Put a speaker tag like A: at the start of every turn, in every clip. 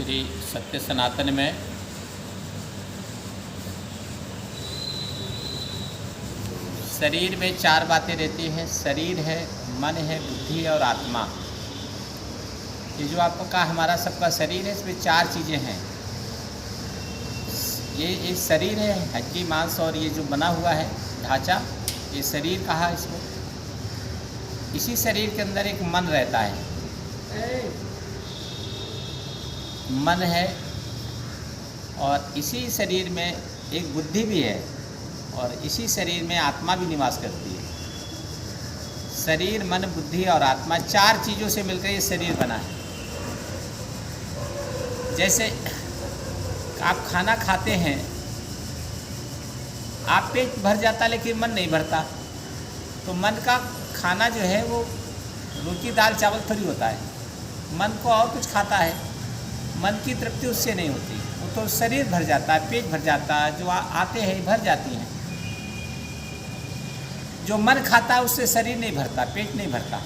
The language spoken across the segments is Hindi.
A: श्री सत्य सनातन में शरीर में चार बातें रहती हैं। शरीर है, मन है, बुद्धि और आत्मा। ये जो आपको कहा हमारा सबका शरीर है, इसमें चार चीज़ें हैं। ये शरीर है, हड्डी मांस और ये जो बना हुआ है ढांचा, ये शरीर कहा इसको। इसी शरीर के अंदर एक मन रहता है, मन है, और इसी शरीर में एक बुद्धि भी है, और इसी शरीर में आत्मा भी निवास करती है। शरीर, मन, बुद्धि और आत्मा, चार चीज़ों से मिलकर ये शरीर बना है। जैसे आप खाना खाते हैं, आप पेट भर जाता लेकिन मन नहीं भरता, तो मन का खाना जो है वो रोटी दाल चावल थोड़ी होता है। मन को और कुछ खाता है, मन की तृप्ति उससे नहीं होती। वो तो शरीर भर जाता है, पेट भर जाता है, जो आते हैं भर जाती हैं। जो मन खाता है उससे शरीर नहीं भरता, पेट नहीं भरता।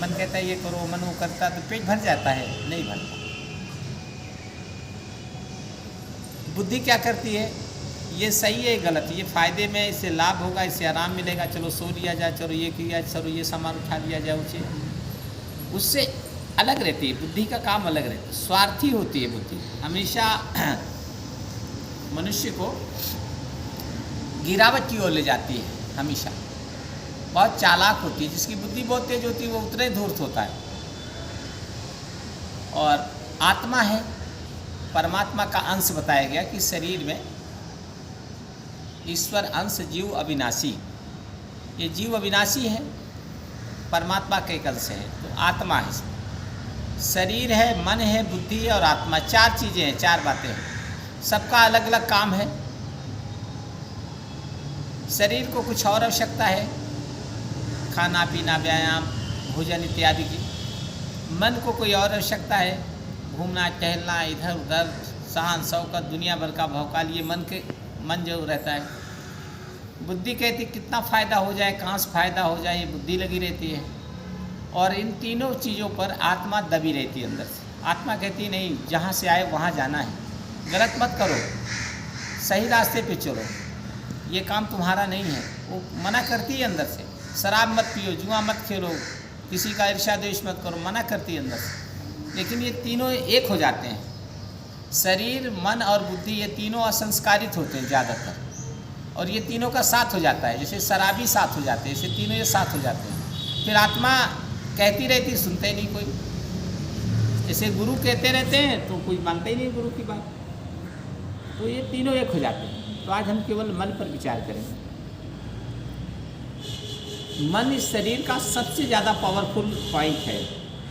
A: मन कहता है ये करो, मन वो करता तो पेट भर जाता है, नहीं भरता। बुद्धि क्या करती है, ये सही है, गलत, ये फ़ायदे में, इससे लाभ होगा, इससे आराम मिलेगा, चलो सो लिया जाए, चलो ये किया, चलो ये सामान उठा लिया जाए, उससे अलग रहती है। बुद्धि का काम अलग रहता है, स्वार्थी होती है बुद्धि। हमेशा मनुष्य को गिरावट की ओर ले जाती है, हमेशा बहुत चालाक होती है। जिसकी बुद्धि बहुत तेज होती है वो उतने धूर्त होता है। और आत्मा है, परमात्मा का अंश बताया गया कि शरीर में ईश्वर अंश, जीव अविनाशी। ये जीव अविनाशी है, परमात्मा के एक अंश है, तो आत्मा है इसमें। शरीर है, मन है, बुद्धि है और आत्मा, चार चीज़ें हैं, चार बातें हैं। सबका अलग अलग काम है। शरीर को कुछ और आवश्यकता है, खाना पीना, व्यायाम, भोजन इत्यादि की। मन को कोई और आवश्यकता है, घूमना टहलना, इधर उधर, शान शौकत, दुनिया भर का भौकाल, ये मन जो रहता है। बुद्धि कहती कितना फ़ायदा हो जाए, कहाँ से फ़ायदा हो जाए, ये बुद्धि लगी रहती है। और इन तीनों चीज़ों पर आत्मा दबी रहती है अंदर से। आत्मा कहती नहीं, जहाँ से आए वहाँ जाना है, गलत मत करो, सही रास्ते पे चलो, ये काम तुम्हारा नहीं है। वो मना करती है अंदर से। शराब मत पियो, जुआ मत खेलो, किसी का ईर्ष्या द्वेष मत करो, मना करती है अंदर से। लेकिन ये तीनों एक हो जाते हैं। शरीर, मन और बुद्धि, ये तीनों असंस्कारित होते हैं ज़्यादातर, और ये तीनों का साथ हो जाता है। जैसे शराबी साथ हो जाते हैं, जैसे तीनों ये साथ हो जाते हैं। फिर आत्मा कहती रहती, सुनते नहीं कोई। जैसे गुरु कहते रहते हैं तो कोई मानता ही नहीं गुरु की बात। तो ये तीनों एक हो जाते हैं। तो आज हम केवल मन पर विचार करेंगे। मन इस शरीर का सबसे ज़्यादा पावरफुल पॉइंट है,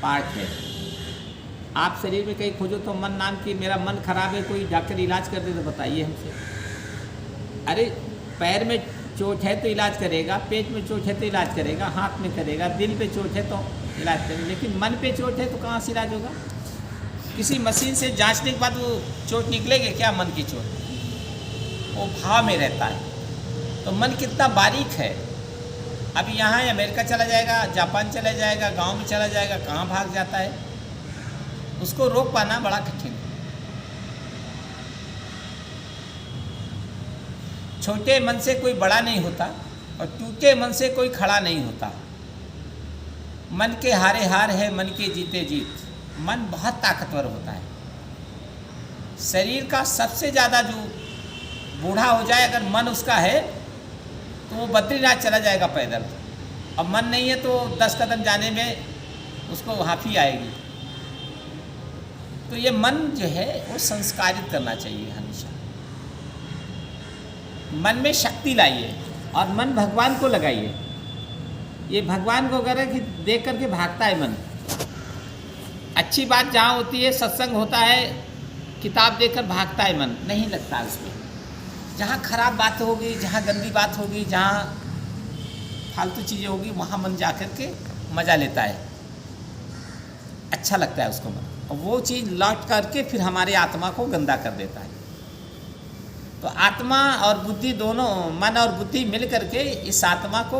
A: पार्ट है। आप शरीर में कहीं खोजो तो मन नाम की, मेरा मन खराब है, कोई डॉक्टर इलाज कर दे तो बताइए हमसे। अरे पैर में चोट है तो इलाज करेगा, पेट में चोट है तो इलाज करेगा, हाथ में करेगा, दिल पे चोट है तो इलाज करेगा। लेकिन मन पे चोट है तो कहाँ से इलाज होगा? किसी मशीन से जांचने के बाद वो चोट निकलेगी क्या? मन की चोट वो भाव में रहता है। तो मन कितना बारीक है। अभी यहाँ अमेरिका चला जाएगा, जापान चला जाएगा, गांव में चला जाएगा, कहाँ भाग जाता है? उसको रोक पाना बड़ा कठिन है। छोटे मन से कोई बड़ा नहीं होता और टूटे मन से कोई खड़ा नहीं होता। मन के हारे हार है, मन के जीते जीत। मन बहुत ताकतवर होता है। शरीर का सबसे ज़्यादा जो बूढ़ा हो जाए अगर मन उसका है तो वो बद्रीनाथ चला जाएगा पैदल, और मन नहीं है तो 10 कदम जाने में उसको हाफी आएगी। तो ये मन जो है वो संस्कारित करना चाहिए हमेशा। मन में शक्ति लाइए और मन भगवान को लगाइए। ये भगवान को अगर कि देख करके भागता है मन। अच्छी बात जहाँ होती है, सत्संग होता है, किताब देखकर भागता है मन, नहीं लगता उसमें। जहाँ खराब बात होगी, जहाँ गंदी बात होगी, जहाँ फालतू चीज़ें होगी, वहाँ मन जा कर के मज़ा लेता है, अच्छा लगता है उसको मन। और वो चीज़ लौट करके फिर हमारे आत्मा को गंदा कर देता है। तो आत्मा और बुद्धि दोनों, मन और बुद्धि मिल करके इस आत्मा को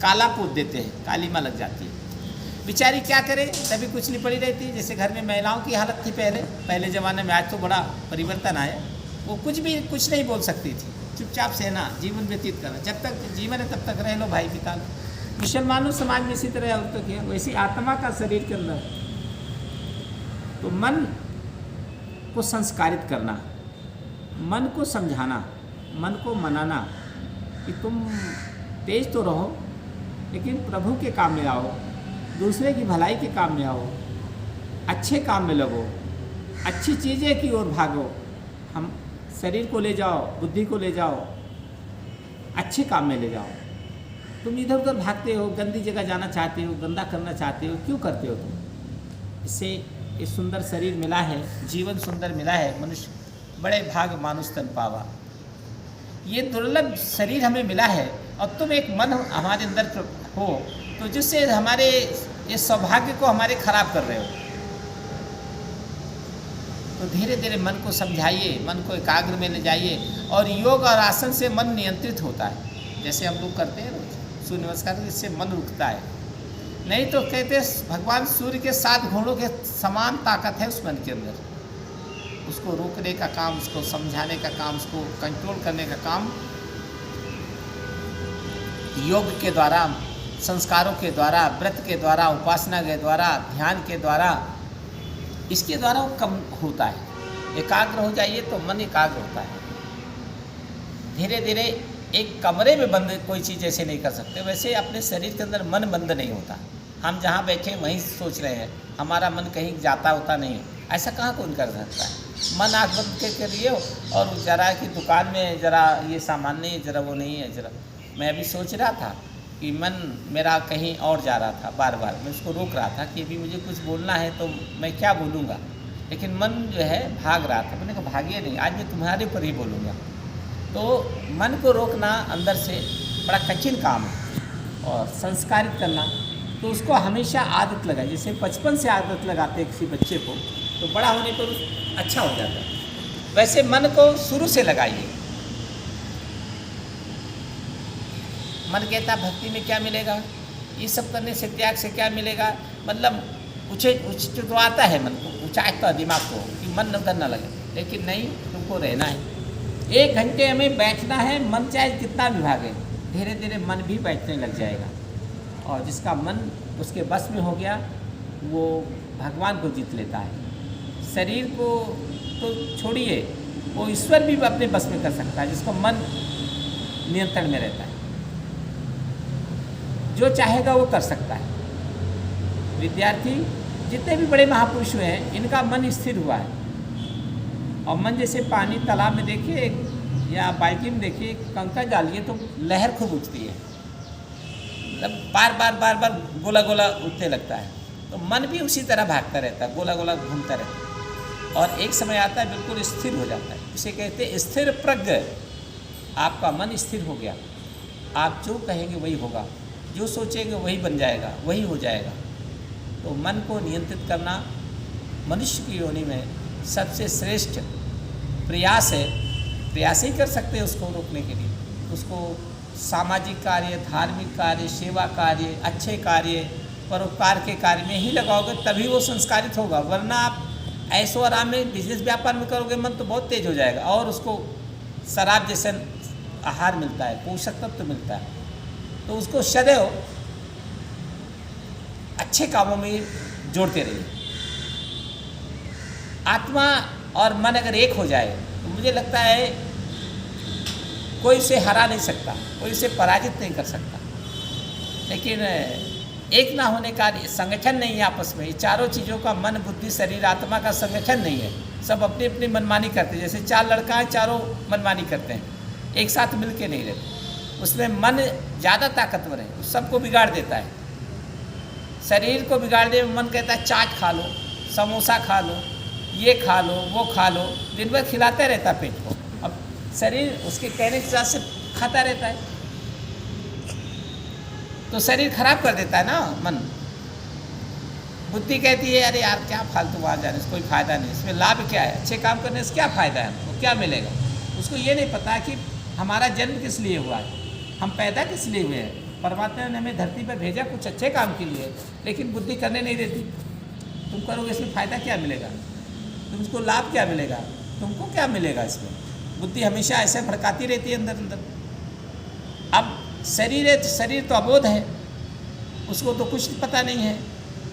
A: काला पोत देते हैं, कालीमा लग जाती है। बेचारी क्या करे, तभी कुछ नहीं पड़ी रहती है। जैसे घर में महिलाओं की हालत थी पहले ज़माने में, आज तो बड़ा परिवर्तन आया। वो कुछ नहीं बोल सकती थी, चुपचाप सहना, जीवन व्यतीत करना, जब तक जीवन है तब तक रह लो भाई, बिता लो। मुसलमानों समाज में इसी तरह औरतों की है। वैसी आत्मा का शरीर के अंदर तो मन को संस्कारित करना, मन को समझाना, मन को मनाना कि तुम तेज तो रहो लेकिन प्रभु के काम में आओ, दूसरे की भलाई के काम में आओ, अच्छे काम में लगो, अच्छी चीज़ें की ओर भागो। हम शरीर को ले जाओ, बुद्धि को ले जाओ, अच्छे काम में ले जाओ। तुम इधर उधर भागते हो, गंदी जगह जाना चाहते हो, गंदा करना चाहते हो, क्यों करते हो तुम? इससे ये सुंदर शरीर मिला है, जीवन सुंदर मिला है। मनुष्य बड़े भाग मानुष तन पावा, ये दुर्लभ शरीर हमें मिला है। और तुम एक मन हमारे अंदर हो तो जिससे हमारे ये सौभाग्य को हमारे खराब कर रहे हो। तो धीरे धीरे मन को समझाइए, मन को एकाग्र में ले जाइए। और योग और आसन से मन नियंत्रित होता है, जैसे हम लोग करते हैं रोज सूर्य नमस्कार, इससे मन रुकता है। नहीं तो कहते हैं भगवान सूर्य के 7 घोड़ों के समान ताकत है उस मन के अंदर। उसको रोकने का काम, उसको समझाने का काम, उसको कंट्रोल करने का काम योग के द्वारा, संस्कारों के द्वारा, व्रत के द्वारा, उपासना के द्वारा, ध्यान के द्वारा, इसके द्वारा वो कम होता है। एकाग्र हो जाइए तो मन एकाग्र होता है। धीरे धीरे एक कमरे में बंद कोई चीज़ ऐसे नहीं कर सकते, वैसे अपने शरीर के अंदर मन बंद नहीं होता। हम जहाँ बैठे वहीं सोच रहे हैं, हमारा मन कहीं जाता होता नहीं है, ऐसा कहाँ कौन कर सकता है? मन आँख बंद के करिए और जरा कि दुकान में जरा ये सामान नहीं है, जरा वो नहीं है, जरा। मैं अभी सोच रहा था कि मन मेरा कहीं और जा रहा था, बार बार मैं उसको रोक रहा था कि अभी मुझे कुछ बोलना है तो मैं क्या बोलूँगा, लेकिन मन जो है भाग रहा था। मैंने कहा भागिए नहीं, आज मैं तुम्हारे पर ही बोलूँगा। तो मन को रोकना अंदर से बड़ा कठिन काम है। और संस्कारित करना तो उसको हमेशा आदत लगाए। जैसे बचपन से आदत लगाते हैं किसी बच्चे को, तो बड़ा होने पर अच्छा हो जाता है। वैसे मन को शुरू से लगाइए। मन कहता भक्ति में क्या मिलेगा, ये सब करने से, त्याग से क्या मिलेगा, मतलब उचटवाता है मन को, उचाटता है दिमाग को कि मन न करना लगे। लेकिन नहीं, तुमको रहना है। 1 घंटे हमें बैठना है, मन चाहे कितना भी भागे, धीरे धीरे मन भी बैठने लग जाएगा। और जिसका मन उसके बस में हो गया वो भगवान को जीत लेता है। शरीर को तो छोड़िए, वो ईश्वर भी अपने बस में कर सकता है जिसको मन नियंत्रण में रहता है। जो चाहेगा वो कर सकता है। विद्यार्थी जितने भी बड़े महापुरुष हुए हैं, इनका मन स्थिर हुआ है। और मन जैसे पानी तालाब में देखिए या बाल्टी में देखिए, कंकड़ डालिए तो लहर खूब उठती है, मतलब बार बार गोला गोला उठने लगता है। तो मन भी उसी तरह भागता रहता है, गोला गोला घूमता रहता है। और एक समय आता है बिल्कुल स्थिर हो जाता है। इसे कहते हैं स्थिर प्रज्ञ। आपका मन स्थिर हो गया, आप जो कहेंगे वही होगा, जो सोचेंगे वही बन जाएगा, वही हो जाएगा। तो मन को नियंत्रित करना मनुष्य की योनि में सबसे श्रेष्ठ प्रयास है। प्रयास ही कर सकते हैं उसको रोकने के लिए। उसको सामाजिक कार्य, धार्मिक कार्य, सेवा कार्य, अच्छे कार्य, परोपकार के कार्य में ही लगाओगे तभी वो संस्कारित होगा। वरना आप ऐसो आराम में बिजनेस व्यापार में करोगे, मन तो बहुत तेज हो जाएगा और उसको शराब जैसे आहार मिलता है, पोषक तत्व मिलता है। तो उसको सदैव अच्छे कामों में जोड़ते रहिए। आत्मा और मन अगर एक हो जाए तो मुझे लगता है कोई उसे हरा नहीं सकता, कोई उसे पराजित नहीं कर सकता। लेकिन एक ना होने का संगठन नहीं है आपस में। ये चारों चीज़ों का, मन, बुद्धि, शरीर, आत्मा का संगठन नहीं है। सब अपनी अपनी मनमानी करते हैं। जैसे 4 लड़का हैं, चारों मनमानी करते हैं, एक साथ मिल के नहीं रहते। उसमें मन ज़्यादा ताकतवर है, उस सबको बिगाड़ देता है। शरीर को बिगाड़ दे, मन कहता है चाट खा लो, समोसा खा लो, ये खा लो, वो खा लो, दिन भर खिलाते रहता है पेट को। अब शरीर उसके कहने के हिसाब से खाता रहता है, तो शरीर खराब कर देता है ना मन। बुद्धि कहती है अरे यार क्या फालतू वहाँ जाने से कोई फ़ायदा नहीं, इसमें लाभ क्या है, अच्छे काम करने से क्या फ़ायदा है, हमको क्या मिलेगा। उसको ये नहीं पता कि हमारा जन्म किस लिए हुआ है, हम पैदा किस लिए हुए हैं, परमात्मा ने हमें धरती पर भेजा कुछ अच्छे काम के लिए, लेकिन बुद्धि करने नहीं देती। तुम करोगे इसमें फ़ायदा क्या मिलेगा, तुमको लाभ क्या मिलेगा, तुमको क्या मिलेगा इसमें। बुद्धि हमेशा ऐसे भड़काती रहती है अंदर अंदर। अब शरीर है, शरीर तो अबोध है, उसको तो कुछ पता नहीं है।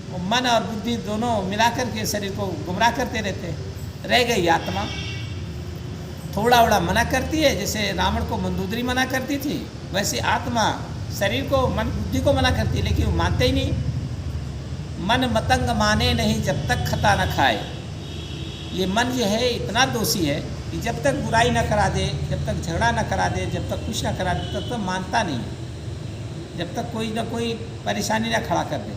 A: वो मन और बुद्धि दोनों मिला करके शरीर को गुमराह करते रहते हैं। रह गई आत्मा, थोड़ा थोड़ा मना करती है, जैसे रावण को मंदोदरी मना करती थी, वैसे आत्मा शरीर को, मन बुद्धि को मना करती है, लेकिन वो मानते ही नहीं। मन मतंग माने नहीं जब तक खता न खाए। ये मन जो है इतना दोषी है कि जब तक बुराई ना करा दे, जब तक झगड़ा ना करा दे, जब तक कुछ ना करा दे, तब तक मानता नहीं है। जब तक कोई ना कोई परेशानी ना खड़ा कर दे,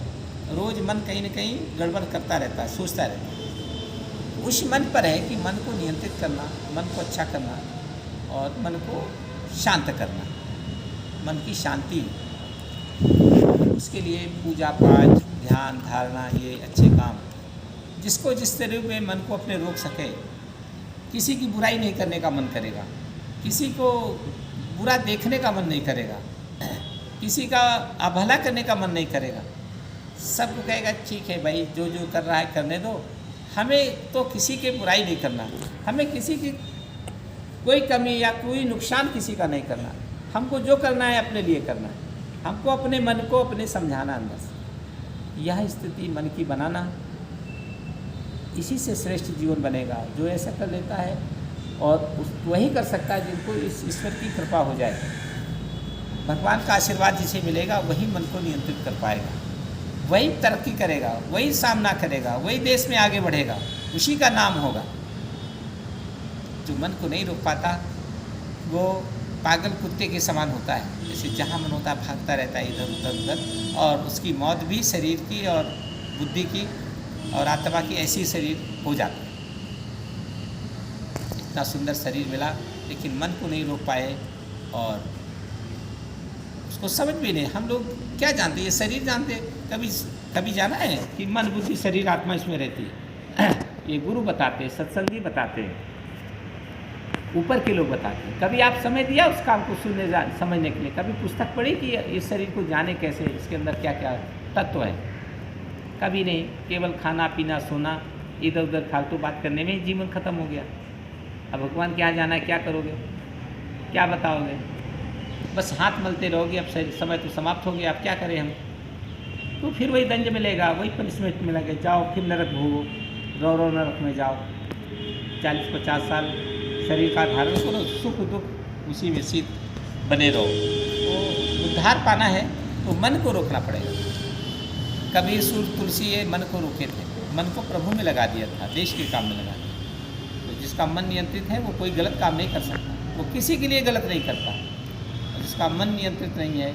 A: रोज़ मन कहीं ना कहीं गड़बड़ करता रहता है, सोचता रहता है। उस मन पर है कि मन को नियंत्रित करना, मन को अच्छा करना और मन को शांत करना, मन की शांति। उसके लिए पूजा पाठ, ध्यान, धारणा, ये अच्छे काम, जिसको जिस तरह में मन को अपने रोक सके। किसी की बुराई नहीं करने का मन करेगा, किसी को बुरा देखने का मन नहीं करेगा, किसी का अवहेला करने का मन नहीं करेगा। सबको कहेगा ठीक है भाई, जो जो कर रहा है करने दो, हमें तो किसी की बुराई नहीं करना, हमें किसी की कोई कमी या कोई नुकसान किसी का नहीं करना। हमको जो करना है अपने लिए करना है, हमको अपने मन को अपने समझाना अंदर से। यह स्थिति मन की बनाना, इसी से श्रेष्ठ जीवन बनेगा। जो ऐसा कर लेता है और वही कर सकता है जिनको इस ईश्वर की कृपा हो जाए। भगवान का आशीर्वाद जिसे मिलेगा वही मन को नियंत्रित कर पाएगा, वही तरक्की करेगा, वही सामना करेगा, वही देश में आगे बढ़ेगा, उसी का नाम होगा। जो मन को नहीं रोक पाता वो पागल कुत्ते के समान होता है, जैसे जहाँ मन होता है भागता रहता है इधर उधर उधर, और उसकी मौत भी शरीर की और बुद्धि की और आत्मा की ऐसी शरीर हो जाती है। इतना सुंदर शरीर मिला लेकिन मन को नहीं रोक पाए और उसको समझ भी नहीं। हम लोग क्या जानते, ये शरीर जानते, कभी जाना है कि मन बुद्धि शरीर आत्मा इसमें रहती है। ये गुरु बताते हैं, सत्संगी बताते हैं, ऊपर के लोग बताते हैं। कभी आप समय दिया उस काम को सुनने समझने के लिए? कभी पुस्तक पढ़ी कि इस शरीर को जाने कैसे, इसके अंदर क्या क्या तत्व है? कभी नहीं। केवल खाना पीना सोना, इधर उधर फालतू बात करने में ही जीवन खत्म हो गया। अब भगवान के यहाँ जाना है, क्या करोगे, क्या बताओगे? बस हाथ मलते रहोगे। अब समय तो समाप्त हो गया, अब क्या करें हम? तो फिर वही दंड मिलेगा, वही पनिशमेंट मिलेगा। जाओ फिर नरक भोगो, रो नरक में जाओ। 40-50 साल शरीर का धारण करो, सुख दुख उसी में शीत बने रहो। तो उद्धार पाना है तो मन को रोकना पड़ेगा। कबीर सूर तुलसी ये मन को रोके थे, मन को प्रभु में लगा दिया था, देश के काम में लगा दिया। तो जिसका मन नियंत्रित है वो कोई गलत काम नहीं कर सकता, वो किसी के लिए गलत नहीं करता। और जिसका मन नियंत्रित नहीं है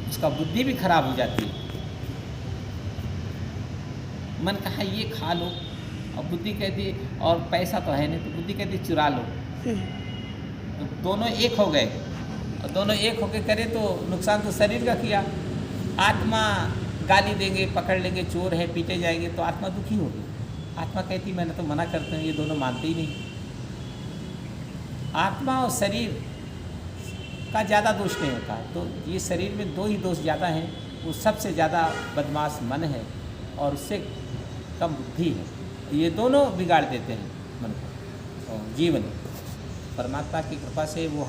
A: उसका बुद्धि भी खराब हो जाती है। मन कहा ये खा लो और बुद्धि कहती है और पैसा तो है नहीं, तो बुद्धि कहती चुरा लो। तो दोनों एक हो गए, और दोनों एक होकर करें तो नुकसान तो शरीर का किया। आत्मा गाली देंगे, पकड़ लेंगे, चोर है, पीटे जाएंगे, तो आत्मा दुखी होगी। आत्मा कहती मैंने तो मना करते हैं, ये दोनों मानते ही नहीं। आत्मा और शरीर का ज़्यादा दोष नहीं होता। तो ये शरीर में दो ही दोष ज़्यादा हैं, वो सबसे ज़्यादा बदमाश मन है और उससे कम बुद्धि है। ये दोनों बिगाड़ देते हैं मन को और जीवन। परमात्मा की कृपा से वो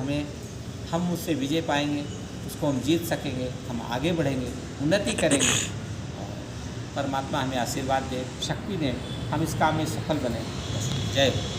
A: हम उससे विजय पाएंगे, उसको हम जीत सकेंगे, हम आगे बढ़ेंगे, उन्नति करेंगे। और परमात्मा हमें आशीर्वाद दे, शक्ति दे, हम इस काम में सफल बने। जय हो।